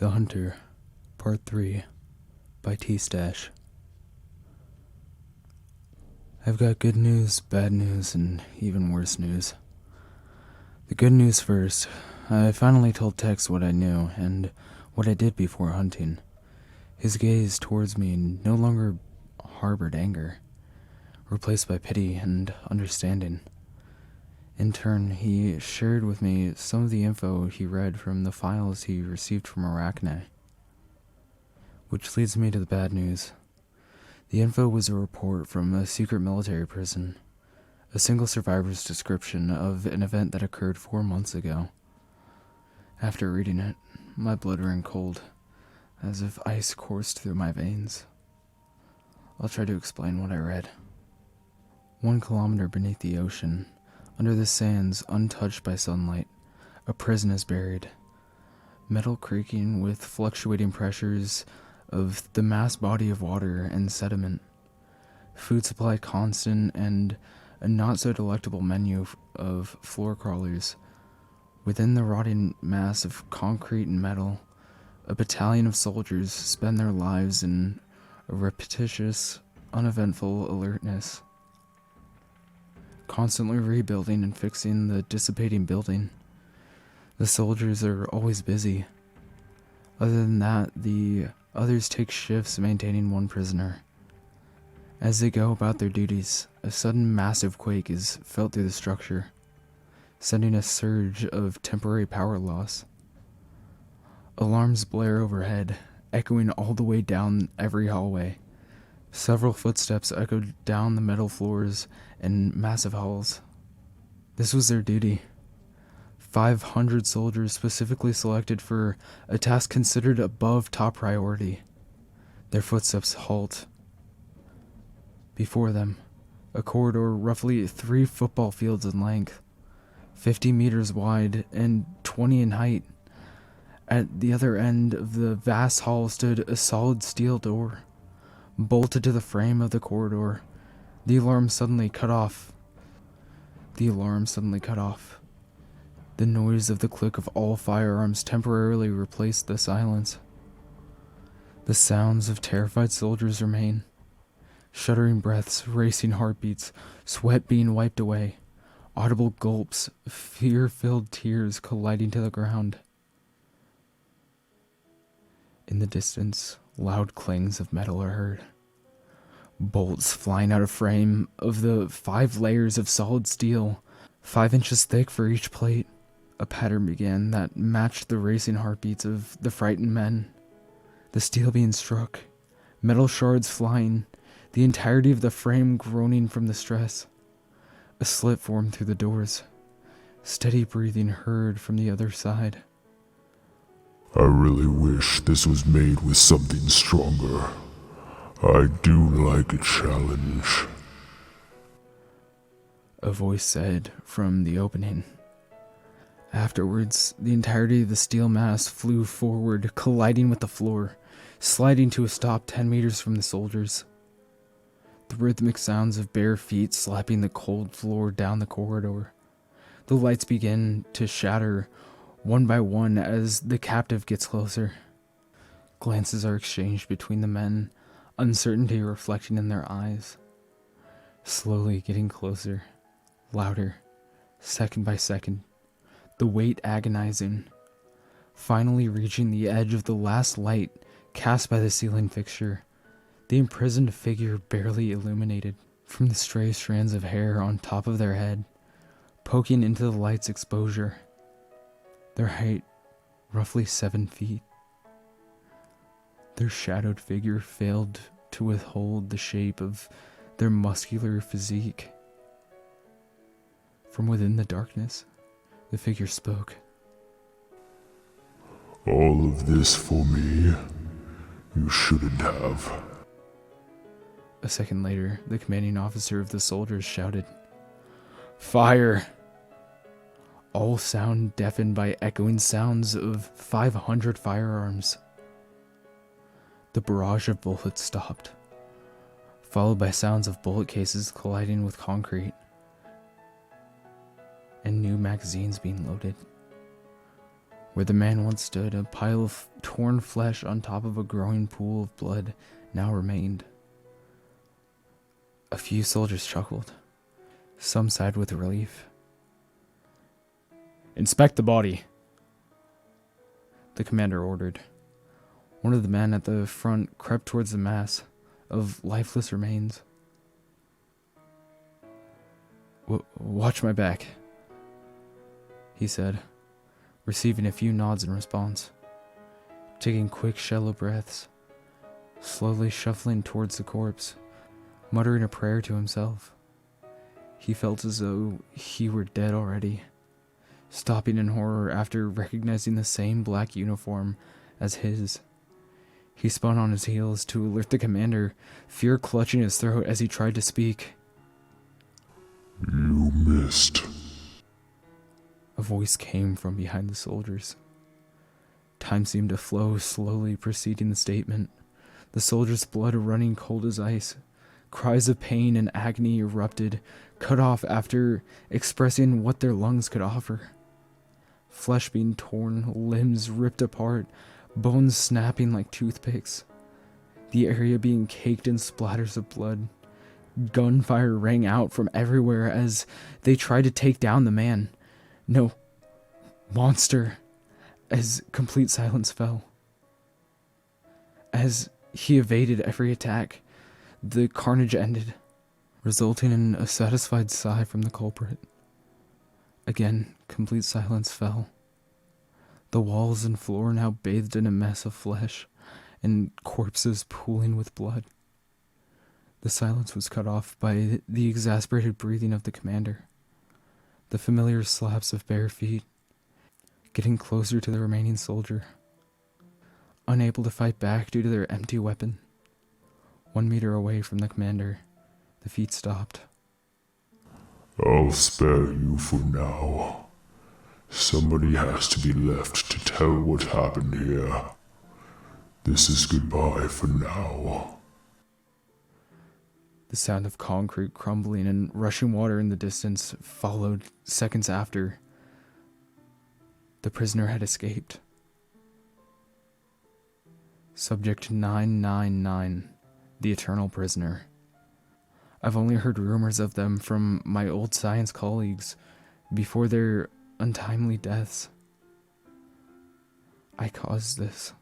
The Hunter, Part 3, by T-Stash. I've got good news, bad news, and even worse news. The good news first. I finally told Tex what I knew, and what I did before hunting. His gaze towards me no longer harbored anger, replaced by pity and understanding. In turn, he shared with me some of the info he read from the files he received from Arachne. Which leads me to the bad news. The info was a report from a secret military prison, a single survivor's description of an event that occurred 4 months ago. After reading it, my blood ran cold, as if ice coursed through my veins. I'll try to explain what I read. 1 kilometer beneath the ocean, under the sands untouched by sunlight, a prison is buried. Metal creaking with fluctuating pressures of the mass body of water and sediment. Food supply constant and a not so delectable menu of floor crawlers. Within the rotting mass of concrete and metal, a battalion of soldiers spend their lives in a repetitious, uneventful alertness, constantly rebuilding and fixing the dissipating building. The soldiers are always busy. Other than that, the others take shifts maintaining 1 prisoner. As they go about their duties, a sudden massive quake is felt through the structure, sending a surge of temporary power loss. Alarms blare overhead, echoing all the way down every hallway. Several footsteps echoed down the metal floors and massive halls. This was their duty. 500 soldiers specifically selected for a task considered above top priority. Their footsteps halt. Before them, a corridor roughly 3 football fields in length, 50 meters wide and 20 in height. At the other end of the vast hall stood a solid steel door, bolted to the frame of the corridor. The alarm suddenly cut off. The noise of the click of all firearms temporarily replaced the silence. The sounds of terrified soldiers remain. Shuddering breaths, racing heartbeats, sweat being wiped away, audible gulps, fear-filled tears colliding to the ground. In the distance, loud clangs of metal are heard. Bolts flying out of frame of the 5 layers of solid steel, 5 inches thick for each plate. A pattern began that matched the racing heartbeats of the frightened men. The steel being struck, metal shards flying, the entirety of the frame groaning from the stress. A slit formed through the doors. Steady breathing heard from the other side. I really wish this was made with something stronger. I do like a challenge, A voice said from the opening. Afterwards, the entirety of the steel mass flew forward, colliding with the floor, sliding to a stop 10 meters from the soldiers. The rhythmic sounds of bare feet slapping the cold floor down the corridor. The lights begin to shatter one by one as the captive gets closer. Glances are exchanged between the men, uncertainty reflecting in their eyes. Slowly getting closer, louder, second by second, the weight agonizing. Finally reaching the edge of the last light cast by the ceiling fixture, the imprisoned figure barely illuminated from the stray strands of hair on top of their head, poking into the light's exposure. Their height, roughly 7 feet. Their shadowed figure failed to withhold the shape of their muscular physique. From within the darkness, the figure spoke. all of this for me. You shouldn't have. A second later, the commanding officer of the soldiers shouted, "Fire!" All sound deafened by echoing sounds of 500 firearms. The barrage of bullets stopped, followed by sounds of bullet cases colliding with concrete, and new magazines being loaded. Where the man once stood, a pile of torn flesh on top of a growing pool of blood now remained. A few soldiers chuckled. Some sighed with relief. "Inspect the body," the commander ordered. One of the men at the front crept towards the mass of lifeless remains. "Watch my back," he said, receiving a few nods in response. Taking quick, shallow breaths, slowly shuffling towards the corpse, muttering a prayer to himself. He felt as though he were dead already, stopping in horror after recognizing the same black uniform as his. He spun on his heels to alert the commander, fear clutching his throat as he tried to speak. "You missed." A voice came from behind the soldiers. Time seemed to flow slowly preceding the statement, the soldiers' blood running cold as ice. Cries of pain and agony erupted, cut off after expressing what their lungs could offer. Flesh being torn, limbs ripped apart, bones snapping like toothpicks. The area being caked in splatters of blood. Gunfire rang out from everywhere as they tried to take down the man. No, monster, as complete silence fell. As he evaded every attack, the carnage ended, resulting in a satisfied sigh from the culprit. Again, complete silence fell. The walls and floor now bathed in a mess of flesh and corpses pooling with blood. The silence was cut off by the exasperated breathing of the commander, the familiar slaps of bare feet, getting closer to the remaining soldier. Unable to fight back due to their empty weapon, 1 meter away from the commander, the feet stopped. "I'll spare you for now. Somebody has to be left to tell what happened here. This is goodbye for now." The sound of concrete crumbling and rushing water in the distance followed seconds after. The prisoner had escaped. Subject 999, the Eternal Prisoner. I've only heard rumors of them from my old science colleagues before their untimely deaths. I caused this.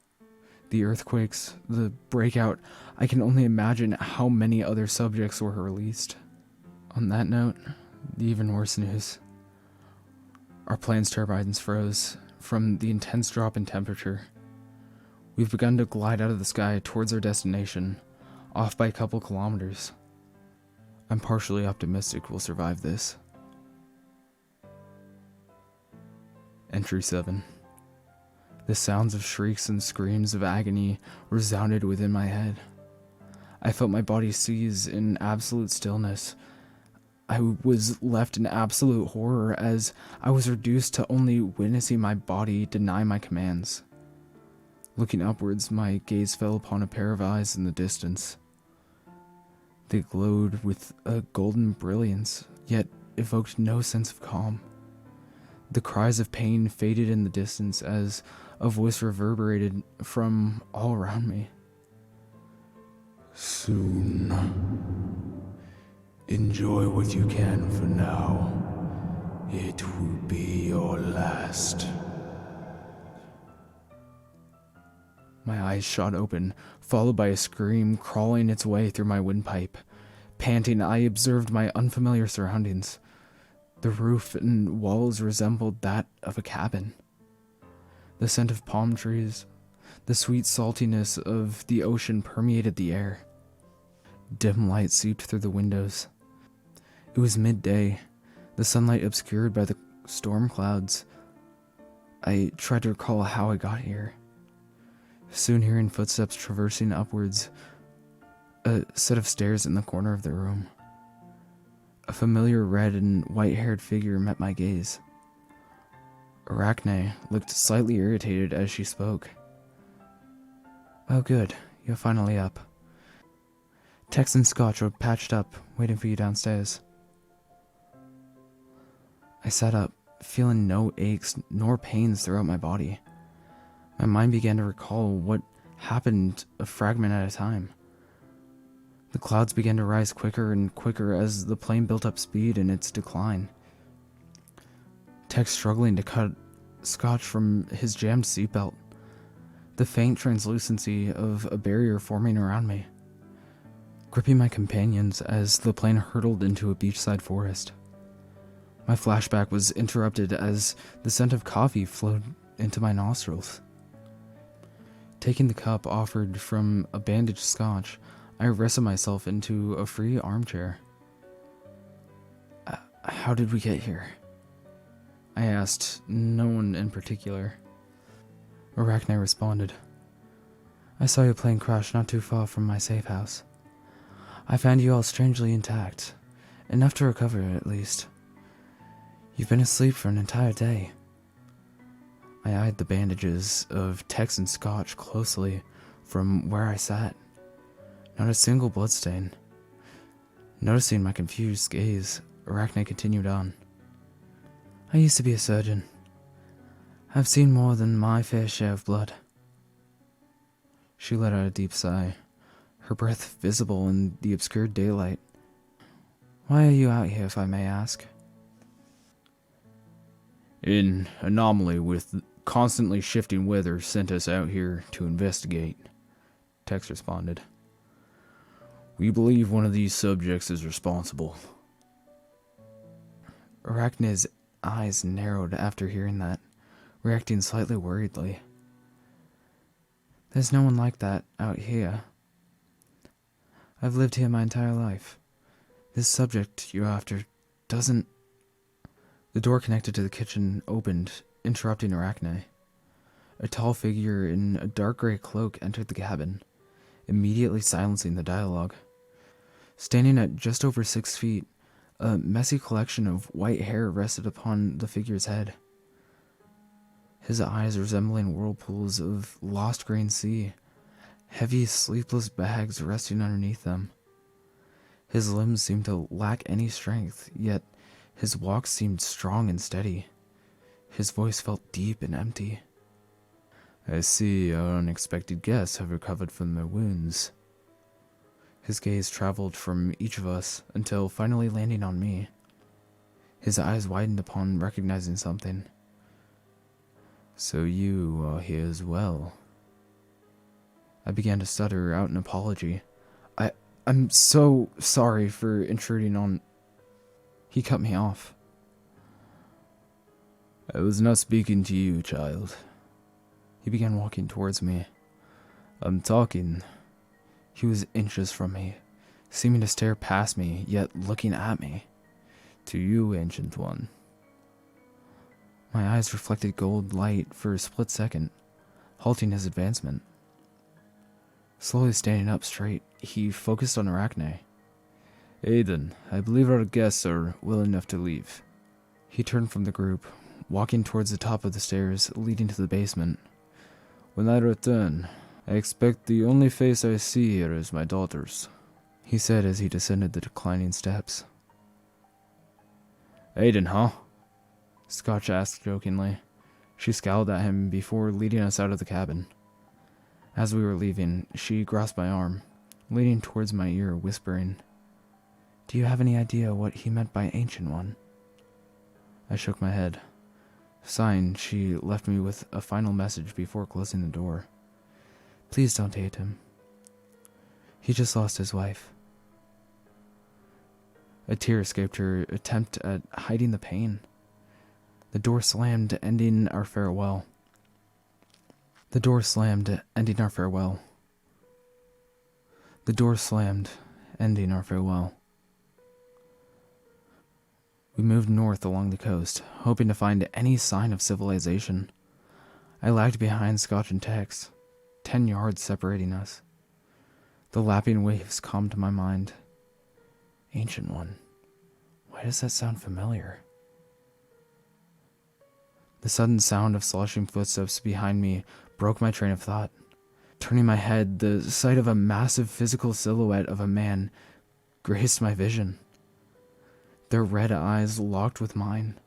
The earthquakes, the breakout, I can only imagine how many other subjects were released. On that note, the even worse news. Our plane's turbines froze from the intense drop in temperature. We've begun to glide out of the sky towards our destination, off by a couple kilometers. I'm partially optimistic we'll survive this. Entry 7. The sounds of shrieks and screams of agony resounded within my head. I felt my body seize in absolute stillness. I was left in absolute horror as I was reduced to only witnessing my body deny my commands. Looking upwards, my gaze fell upon a pair of eyes in the distance. They glowed with a golden brilliance, yet evoked no sense of calm. The cries of pain faded in the distance as a voice reverberated from all around me. "Soon. Enjoy what you can for now. It will be your last." My eyes shot open, followed by a scream crawling its way through my windpipe. Panting, I observed my unfamiliar surroundings. The roof and walls resembled that of a cabin. The scent of palm trees, the sweet saltiness of the ocean permeated the air. Dim light seeped through the windows. It was midday, the sunlight obscured by the storm clouds. I tried to recall how I got here. Soon hearing footsteps traversing upwards, a set of stairs in the corner of the room. A familiar red and white-haired figure met my gaze. Arachne looked slightly irritated as she spoke. "Oh good, you're finally up. Tex and Scotch are patched up, waiting for you downstairs." I sat up, feeling no aches nor pains throughout my body. My mind began to recall what happened a fragment at a time. The clouds began to rise quicker and quicker as the plane built up speed in its decline. Tex struggling to cut scotch from his jammed seatbelt. The faint translucency of a barrier forming around me. Gripping my companions as the plane hurtled into a beachside forest. My flashback was interrupted as the scent of coffee flowed into my nostrils. Taking the cup offered from a bandaged scotch, I wrestled myself into a free armchair. How did we get here? I asked no one in particular. Arachne responded. I saw your plane crash not too far from my safe house. I found you all strangely intact, enough to recover at least. You've been asleep for an entire day. I eyed the bandages of Tex and scotch closely from where I sat. Not a single bloodstain. Noticing my confused gaze, Arachne continued on. I used to be a surgeon. I've seen more than my fair share of blood. She let out a deep sigh, her breath visible in the obscured daylight. Why are you out here, if I may ask? An anomaly with constantly shifting weather sent us out here to investigate, Tex responded. We believe one of these subjects is responsible. Arachne's eyes narrowed after hearing that, reacting slightly worriedly. There's no one like that out here. I've lived here my entire life. This subject you're after doesn't... The door connected to the kitchen opened, interrupting Arachne. A tall figure in a dark gray cloak entered the cabin, immediately silencing the dialogue. Standing at just over 6 feet, a messy collection of white hair rested upon the figure's head. His eyes resembling whirlpools of lost green sea, heavy, sleepless bags resting underneath them. His limbs seemed to lack any strength, yet his walk seemed strong and steady. His voice felt deep and empty. I see our unexpected guests have recovered from their wounds. His gaze traveled from each of us until finally landing on me. His eyes widened upon recognizing something. So you are here as well. I began to stutter out an apology. I'm so sorry for intruding on... He cut me off. I was not speaking to you, child. He began walking towards me. I'm talking. He was inches from me, seeming to stare past me, yet looking at me. To you, Ancient One. My eyes reflected gold light for a split second, halting his advancement. Slowly standing up straight, he focused on Arachne. Aiden, I believe our guests are well enough to leave. He turned from the group, walking towards the top of the stairs leading to the basement. When I return, I expect the only face I see here is my daughter's, he said as he descended the declining steps. Aiden, huh? Scotch asked jokingly. She scowled at him before leading us out of the cabin. As we were leaving, she grasped my arm, leaning towards my ear, whispering, Do you have any idea what he meant by Ancient One? I shook my head. Sighing, she left me with a final message before closing the door. Please don't hate him. He just lost his wife. A tear escaped her attempt at hiding the pain. The door slammed, ending our farewell. The door slammed, ending our farewell. The door slammed, ending our farewell. We moved north along the coast, hoping to find any sign of civilization. I lagged behind Scotch and Tex, 10 yards separating us. The lapping waves calmed my mind. Ancient One. Why does that sound familiar? The sudden sound of sloshing footsteps behind me broke my train of thought. Turning my head, the sight of a massive physical silhouette of a man graced my vision. Their red eyes locked with mine,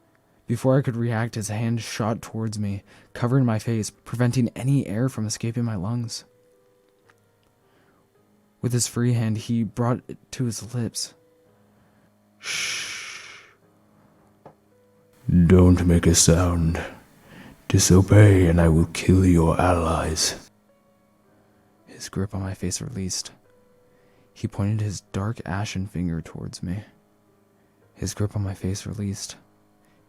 Before I could react, his hand shot towards me, covering my face, preventing any air from escaping my lungs. With his free hand, he brought it to his lips. Shh. Don't make a sound. Disobey and I will kill your allies. His grip on my face released. He pointed his dark ashen finger towards me. His grip on my face released.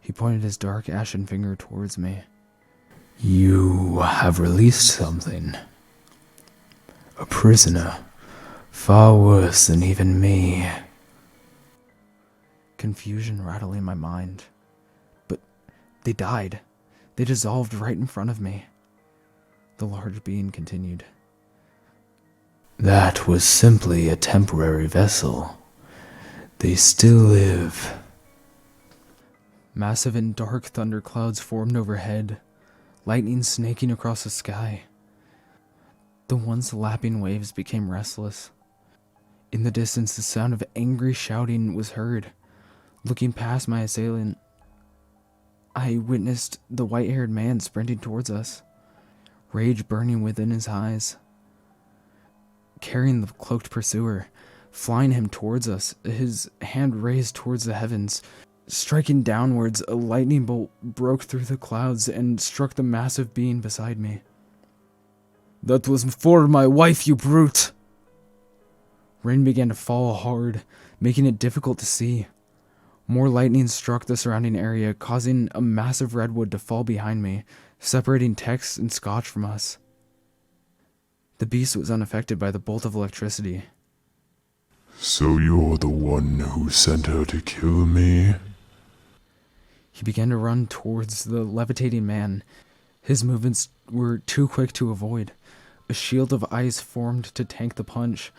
He pointed his dark ashen finger towards me. You have released something. A prisoner. Far worse than even me. Confusion rattling my mind. But they died. They dissolved right in front of me. The large being continued. That was simply a temporary vessel. They still live. Massive and dark thunderclouds formed overhead, lightning snaking across the sky. The once lapping waves became restless. In the distance, the sound of angry shouting was heard. Looking past my assailant, I witnessed the white-haired man sprinting towards us, rage burning within his eyes. Carrying the cloaked pursuer, flying him towards us, his hand raised towards the heavens. Striking downwards, a lightning bolt broke through the clouds and struck the massive being beside me. "That was for my wife, you brute!" Rain began to fall hard, making it difficult to see. More lightning struck the surrounding area, causing a massive redwood to fall behind me, separating Tex and Scotch from us. The beast was unaffected by the bolt of electricity. So you're the one who sent her to kill me? He began to run towards the levitating man. His movements were too quick to avoid. A shield of ice formed to tank the punch.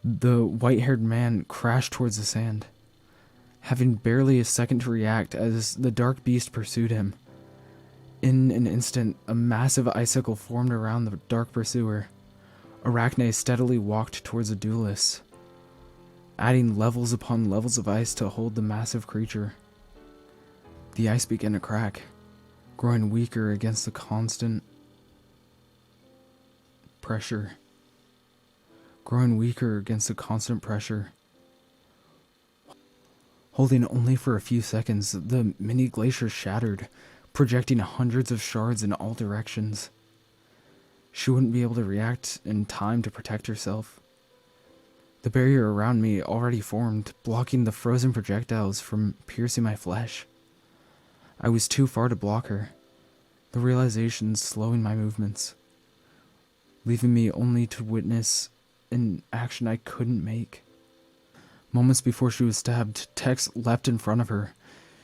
The white-haired man crashed towards the sand, having barely a second to react as the dark beast pursued him. In an instant, a massive icicle formed around the dark pursuer. Arachne steadily walked towards the duelist, adding levels upon levels of ice to hold the massive creature. The ice began to crack, growing weaker against the constant pressure. Holding only for a few seconds, the mini glacier shattered, projecting hundreds of shards in all directions. She wouldn't be able to react in time to protect herself. The barrier around me already formed, blocking the frozen projectiles from piercing my flesh. I was too far to block her, the realization slowing my movements, leaving me only to witness an action I couldn't make. Moments before she was stabbed, Tex leapt in front of her,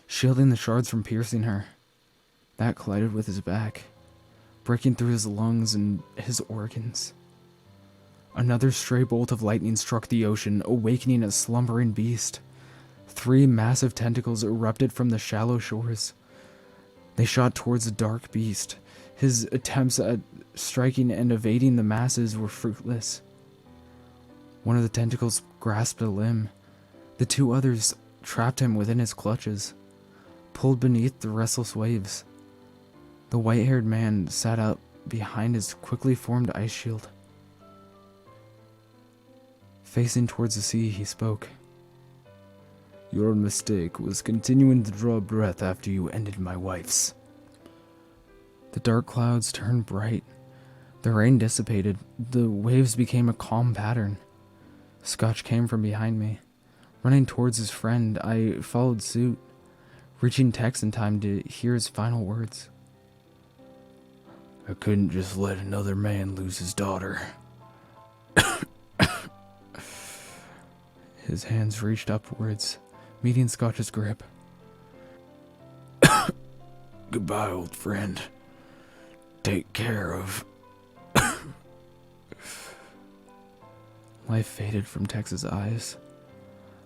shielding the shards from piercing her. That collided with his back, breaking through his lungs and his organs. Another stray bolt of lightning struck the ocean, awakening a slumbering beast. 3 massive tentacles erupted from the shallow shores. They shot towards the dark beast. His attempts at striking and evading the masses were fruitless. One of the tentacles grasped a limb. The 2 others trapped him within his clutches, pulled beneath the restless waves. The white-haired man sat up behind his quickly formed ice shield. Facing towards the sea, he spoke. "Your mistake was continuing to draw breath after you ended my wife's." The dark clouds turned bright. The rain dissipated. The waves became a calm pattern. Scotch came from behind me. Running towards his friend, I followed suit, reaching Tex in time to hear his final words. "I couldn't just let another man lose his daughter." His hands reached upwards, meeting Scotch's grip. "Goodbye, old friend. Take care of..." Life faded from Tex's eyes,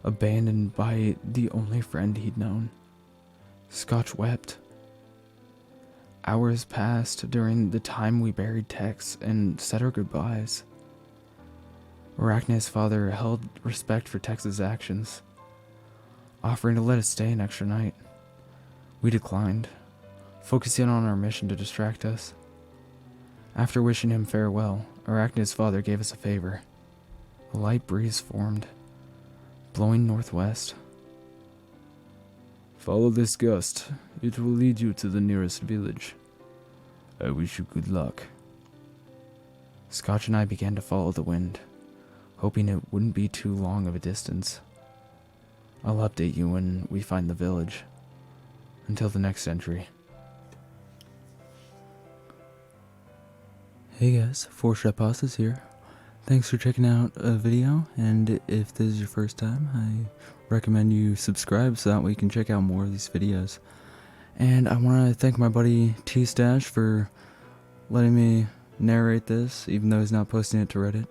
abandoned by the only friend he'd known. Scotch wept. Hours passed during the time we buried Tex and said our goodbyes. Arachne's father held respect for Tex's actions, offering to let us stay an extra night. We declined, focusing on our mission to distract us. After wishing him farewell, Arachne's father gave us a favor. A light breeze formed, blowing northwest. Follow this gust. It will lead you to the nearest village. I wish you good luck. Scotch and I began to follow the wind, hoping it wouldn't be too long of a distance. I'll update you when we find the village. Until the next entry. Hey guys, 4-Shot here. Thanks for checking out a video, and if this is your first time, I recommend you subscribe so that way you can check out more of these videos. And I want to thank my buddy T-Stash for letting me narrate this, even though he's not posting it to Reddit.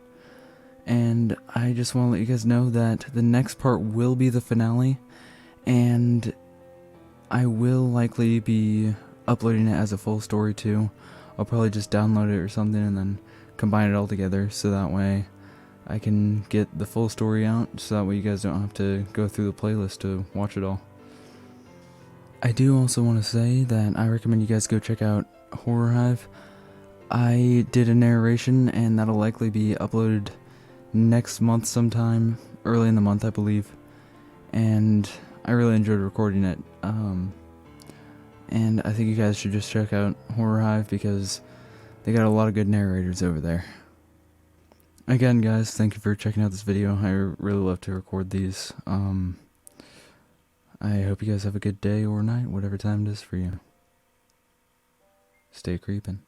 And I just want to let you guys know that the next part will be the finale, and I will likely be uploading it as a full story too. I'll probably just download it or something and then combine it all together so that way I can get the full story out, so that way you guys don't have to go through the playlist to watch it all. I do also want to say that I recommend you guys go check out Horror Hive. I did a narration and that'll likely be uploaded next month sometime, early in the month I believe, and I really enjoyed recording it. And I think you guys should just check out Horror Hive because they got a lot of good narrators over there. Again guys, thank you for checking out this video. I really love to record these. I hope you guys have a good day or night, whatever time it is for you. Stay creepin'.